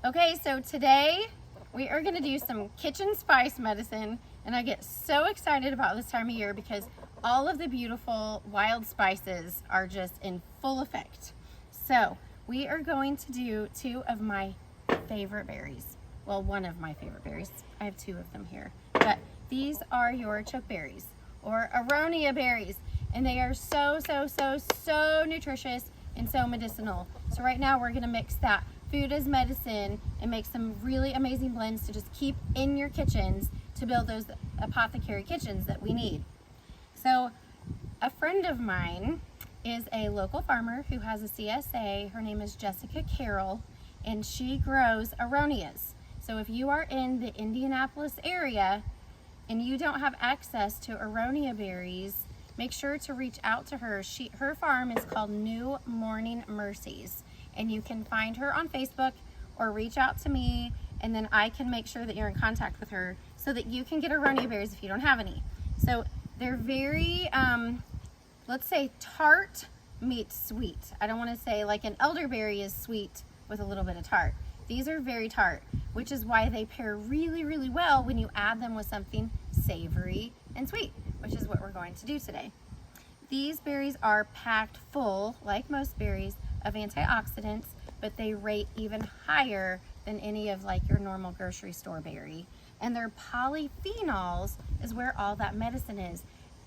Okay, so today we are gonna do some kitchen spice medicine, and I get so excited about this time of year because all of the beautiful wild spices are just in full effect. So we are going to do two of my favorite berries. Well, one of my favorite berries. I have two of them here, but these are your chokeberries or Aronia berries, and they are so nutritious and so medicinal. So right now we're gonna mix that food as medicine and make some really amazing blends to just keep in your kitchens to build those apothecary kitchens that we need. So a friend of mine is a local farmer who has a CSA. Her name is Jessica Carroll, and she grows Aronias. So if you are in the Indianapolis area and you don't have access to Aronia berries, make sure to reach out to her. Her farm is called New Morning Mercies, and you can find her on Facebook or reach out to me, and then I can make sure that you're in contact with her so that you can get Aronia berries if you don't have any. So they're very, let's say tart meets sweet. I don't want to say like an elderberry is sweet with a little bit of tart. These are very tart, which is why they pair really well when you add them with something savory and sweet, which is what we're going to do today. These berries are packed full, like most berries, of antioxidants, but they rate even higher than any of like your normal grocery store berry. And their polyphenols is where all that medicine is.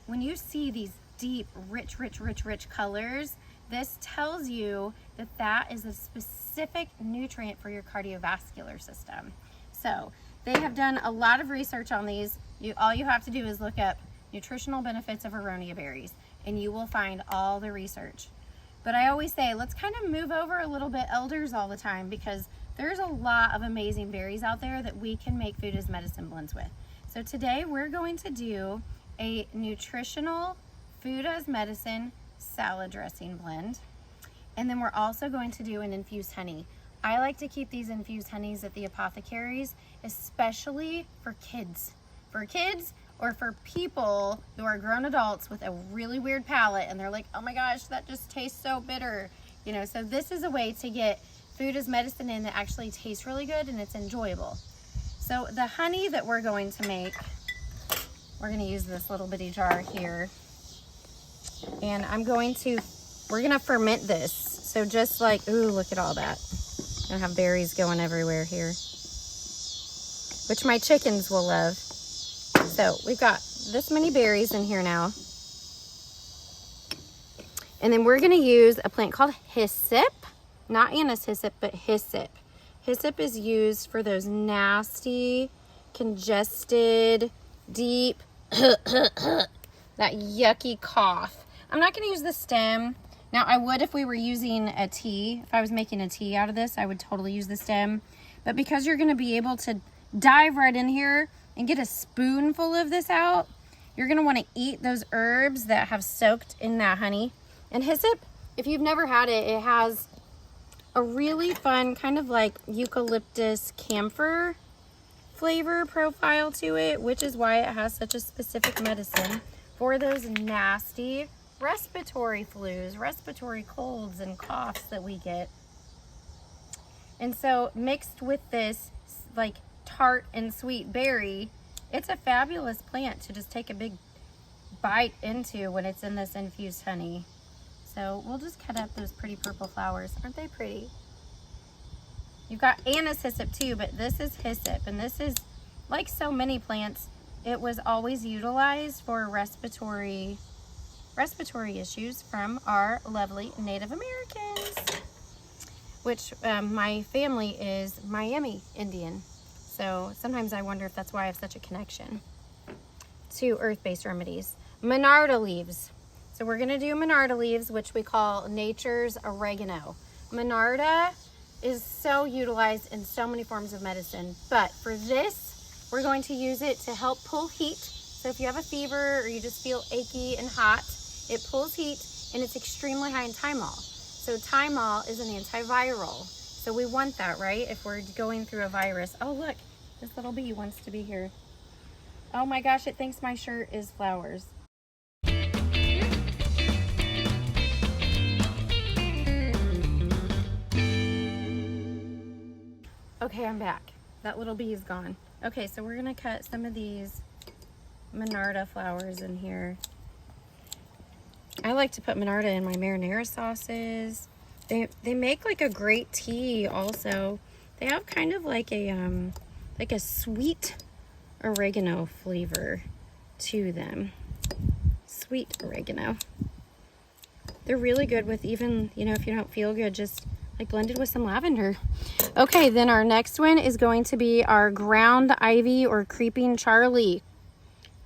When you see these deep, rich colors, this tells you that that is a specific nutrient for your cardiovascular system. So they have done a lot of research on these. All you have to do is look up nutritional benefits of Aronia berries, and you will find all the research. But I always say, let's kind of move over a little bit elders all the time, because there's a lot of amazing berries out there that we can make food as medicine blends with. So today we're going to do a nutritional food as medicine salad dressing blend. And then we're also going to do an infused honey. I like to keep these infused honeys at the apothecaries, especially for kids. For kids or for people who are grown adults with a really weird palate and they're like, oh my gosh, that just tastes so bitter. You know, so this is a way to get food as medicine in that actually tastes really good and it's enjoyable. So the honey that we're going to make, we're going to use this little bitty jar here. And we're going to ferment this. So just like, ooh, look at all that. I have berries going everywhere here, which my chickens will love. So we've got this many berries in here now. And then we're going to use a plant called hyssop. Not anise hyssop, but hyssop. Hyssop is used for those nasty, congested, deep, that yucky cough. I'm not going to use the stem. Now I would if we were using a tea. If I was making a tea out of this, I would totally use the stem. But because you're going to be able to dive right in here and get a spoonful of this out, you're going to want to eat those herbs that have soaked in that honey. And hyssop, if you've never had it, it has a really fun kind of like eucalyptus camphor flavor profile to it, which is why it has such a specific medicine for those nasty respiratory flus, respiratory colds and coughs that we get. And so mixed with this like tart and sweet berry, it's a fabulous plant to just take a big bite into when it's in this infused honey. So we'll just cut up those pretty purple flowers. Aren't they pretty? You've got anise hyssop too, but this is hyssop, and this is, like so many plants, it was always utilized for respiratory issues from our lovely Native Americans, which my family is Miami Indian. So sometimes I wonder if that's why I have such a connection to earth-based remedies. Monarda leaves. So we're gonna do Monarda leaves, which we call nature's oregano. Monarda is so utilized in so many forms of medicine, but for this, we're going to use it to help pull heat. So if you have a fever or you just feel achy and hot, it pulls heat, and it's extremely high in thymol. So thymol is an antiviral. So we want that, right? If we're going through a virus. Oh, look, this little bee wants to be here. Oh my gosh, it thinks my shirt is flowers. Okay, I'm back. That little bee is gone. Okay, so we're gonna cut some of these Monarda flowers in here. I like to put Monarda in my marinara sauces. They make like a great tea also. They have kind of like a sweet oregano flavor to them. Sweet oregano. They're really good with even, you know, if you don't feel good, just like blended with some lavender. Okay, then our next one is going to be our ground ivy or creeping Charlie.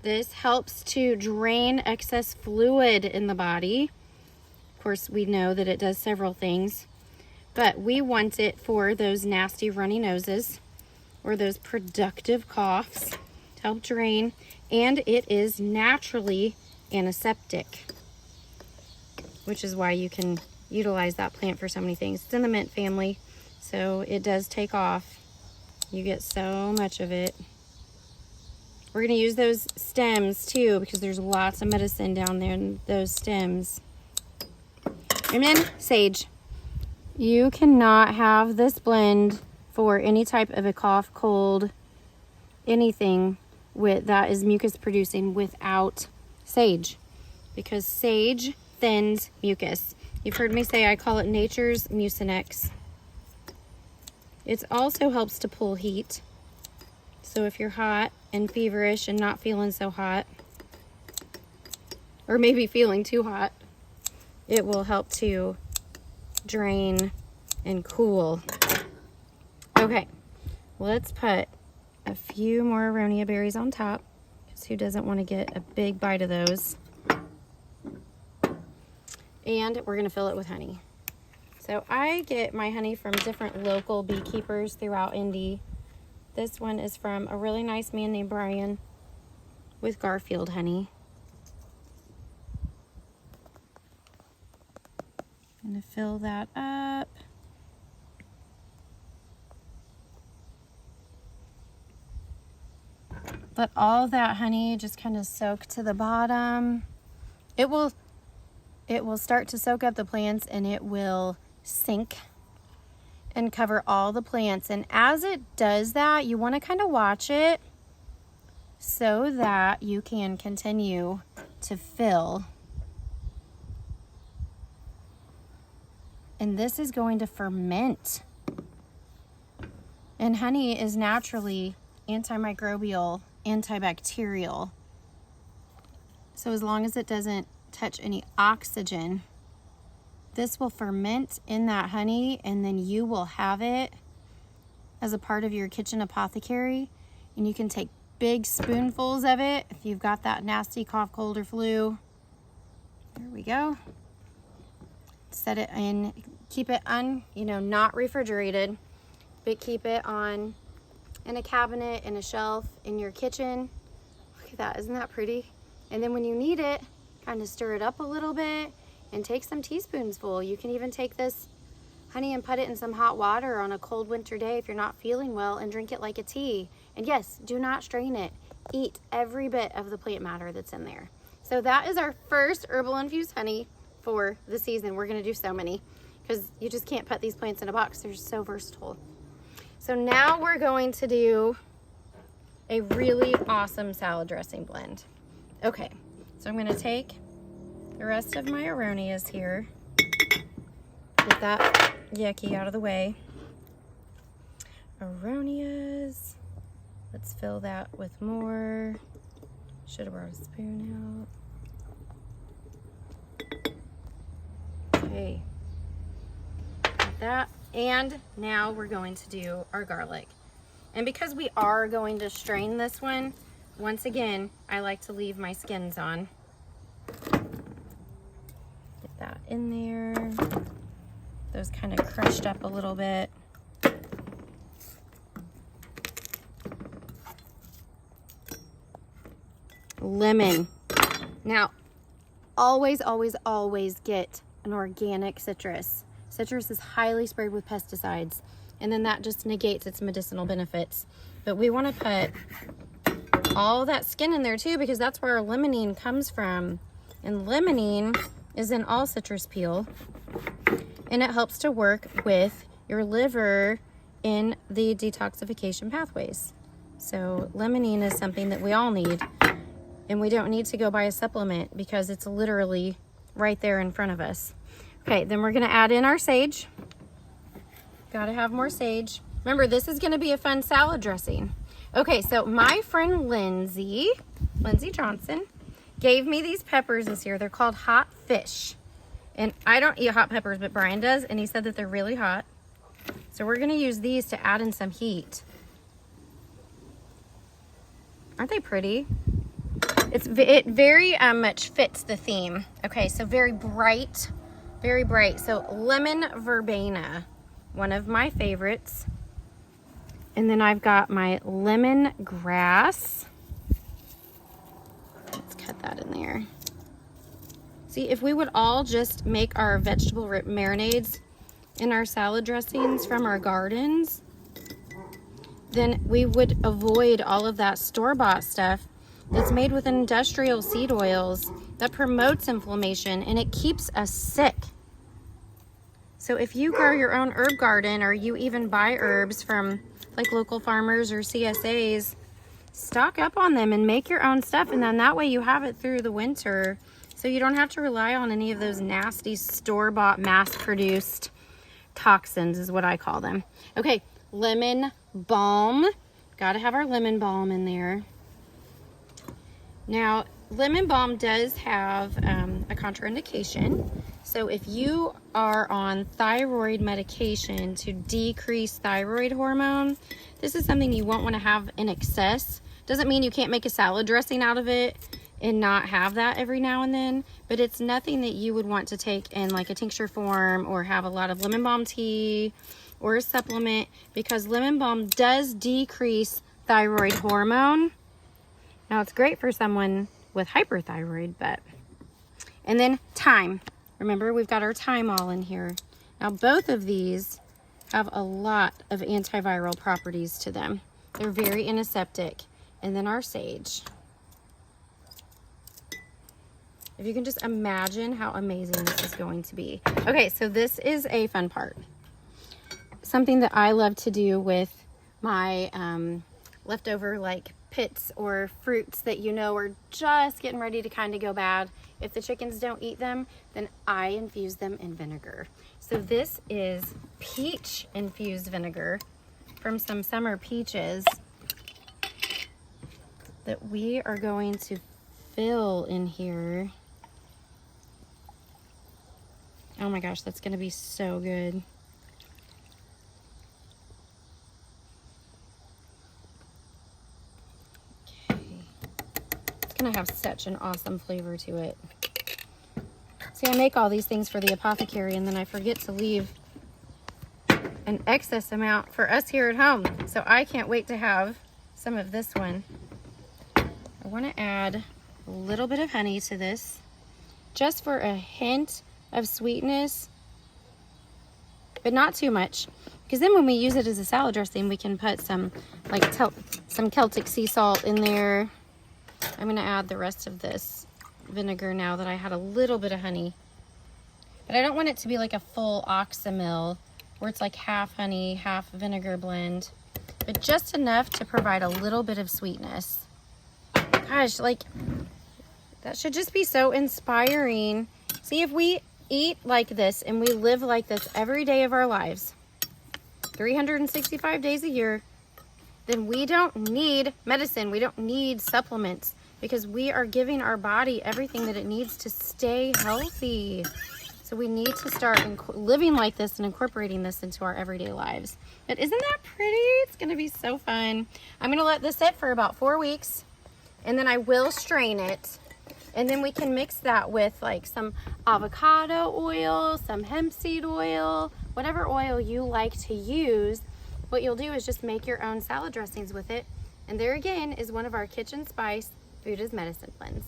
This helps to drain excess fluid in the body. Of course, we know that it does several things, but we want it for those nasty runny noses or those productive coughs to help drain, and it is naturally antiseptic, which is why you can utilize that plant for so many things. It's in the mint family, so it does take off. You get so much of it. We're going to use those stems too because there's lots of medicine down there in those stems. And then sage. You cannot have this blend for any type of a cough, cold, anything that is mucus producing without sage, because sage thins mucus. You've heard me say I call it nature's Mucinex. It also helps to pull heat. So if you're hot and feverish and not feeling so hot, or maybe feeling too hot, it will help to drain and cool. Okay, let's put a few more Aronia berries on top, because who doesn't want to get a big bite of those? And we're gonna fill it with honey. So I get my honey from different local beekeepers throughout Indy. This one is from a really nice man named Brian with Garfield honey. I'm gonna fill that up. Let all of that honey just kind of soak to the bottom. It will start to soak up the plants, and it will sink and cover all the plants. And as it does that, you want to kind of watch it so that you can continue to fill. And this is going to ferment. And honey is naturally antimicrobial, antibacterial. So as long as it doesn't touch any oxygen, this will ferment in that honey, and then you will have it as a part of your kitchen apothecary, and you can take big spoonfuls of it if you've got that nasty cough, cold, or flu. There we go. Set it in, keep it not refrigerated, but keep it on in a cabinet, in a shelf, in your kitchen. Look at that, isn't that pretty? And then when you need it, kind of stir it up a little bit and take some teaspoons full. You can even take this honey and put it in some hot water on a cold winter day if you're not feeling well, and drink it like a tea. And yes, do not strain it. Eat every bit of the plant matter that's in there. So that is our first herbal infused honey for the season. We're gonna do so many because you just can't put these plants in a box. They're so versatile. So now we're going to do a really awesome salad dressing blend. Okay, so I'm gonna take the rest of my Aronias here. Get that yucky out of the way. Aronias. Let's fill that with more. Should have brought a spoon out. Okay. Like that. And now we're going to do our garlic. And because we are going to strain this one, once again, I like to leave my skins on. Get that in there. Those kind of crushed up a little bit. Lemon. Now, always, always, always get an organic citrus. Citrus is highly sprayed with pesticides, and then that just negates its medicinal benefits. But we want to put all that skin in there too, because that's where our limonene comes from. And limonene is in all citrus peel, and it helps to work with your liver in the detoxification pathways. So limonene is something that we all need, and we don't need to go buy a supplement because it's literally right there in front of us. Okay, then we're gonna add in our sage. Gotta have more sage. Remember, this is gonna be a fun salad dressing. Okay, so my friend Lindsay Johnson, gave me these peppers this year. They're called hot fish. And I don't eat hot peppers, but Brian does, and he said that they're really hot. So we're gonna use these to add in some heat. Aren't they pretty? It very much fits the theme. Okay, so very bright, very bright. So lemon verbena, one of my favorites. And then I've got my lemon grass. Let's cut that in there. See, if we would all just make our vegetable marinades in our salad dressings from our gardens, then we would avoid all of that store-bought stuff that's made with industrial seed oils that promotes inflammation, and it keeps us sick. So if you grow your own herb garden, or you even buy herbs from like local farmers or CSAs, stock up on them and make your own stuff, and then that way you have it through the winter, so you don't have to rely on any of those nasty store-bought mass-produced toxins is what I call them. Okay, lemon balm. Gotta have our lemon balm in there. Now, lemon balm does have a contraindication. So if you are on thyroid medication to decrease thyroid hormone, this is something you won't want to have in excess. Doesn't mean you can't make a salad dressing out of it and not have that every now and then, but it's nothing that you would want to take in like a tincture form or have a lot of lemon balm tea or a supplement, because lemon balm does decrease thyroid hormone. Now, it's great for someone with hyperthyroid, but... And then thyme. Remember, we've got our thyme all in here. Now, both of these have a lot of antiviral properties to them. They're very antiseptic. And then our sage. If you can just imagine how amazing this is going to be. Okay, so this is a fun part. Something that I love to do with my leftover like pits or fruits that you know are just getting ready to kind of go bad. If the chickens don't eat them, then I infuse them in vinegar. So this is peach infused vinegar from some summer peaches that we are going to fill in here. Oh my gosh, that's gonna be so good. Okay. It's gonna have such an awesome flavor to it. See, I make all these things for the Apothecary, and then I forget to leave an excess amount for us here at home. So I can't wait to have some of this one. I wanna add a little bit of honey to this, just for a hint of sweetness, but not too much, because then when we use it as a salad dressing, we can put some like some Celtic sea salt in there. I'm going to add the rest of this vinegar now that I had a little bit of honey, but I don't want it to be like a full oxymil where it's like half honey, half vinegar blend, but just enough to provide a little bit of sweetness. Gosh, like that should just be so inspiring. See, if we eat like this and we live like this every day of our lives, 365 days a year, then we don't need medicine. We don't need supplements, because we are giving our body everything that it needs to stay healthy. So we need to start living like this and incorporating this into our everyday lives. But isn't that pretty? It's gonna be so fun. I'm gonna let this sit for about 4 weeks, and then I will strain it. And then we can mix that with like some avocado oil, some hemp seed oil, whatever oil you like to use. What you'll do is just make your own salad dressings with it. And there again is one of our kitchen spice food as medicine blends.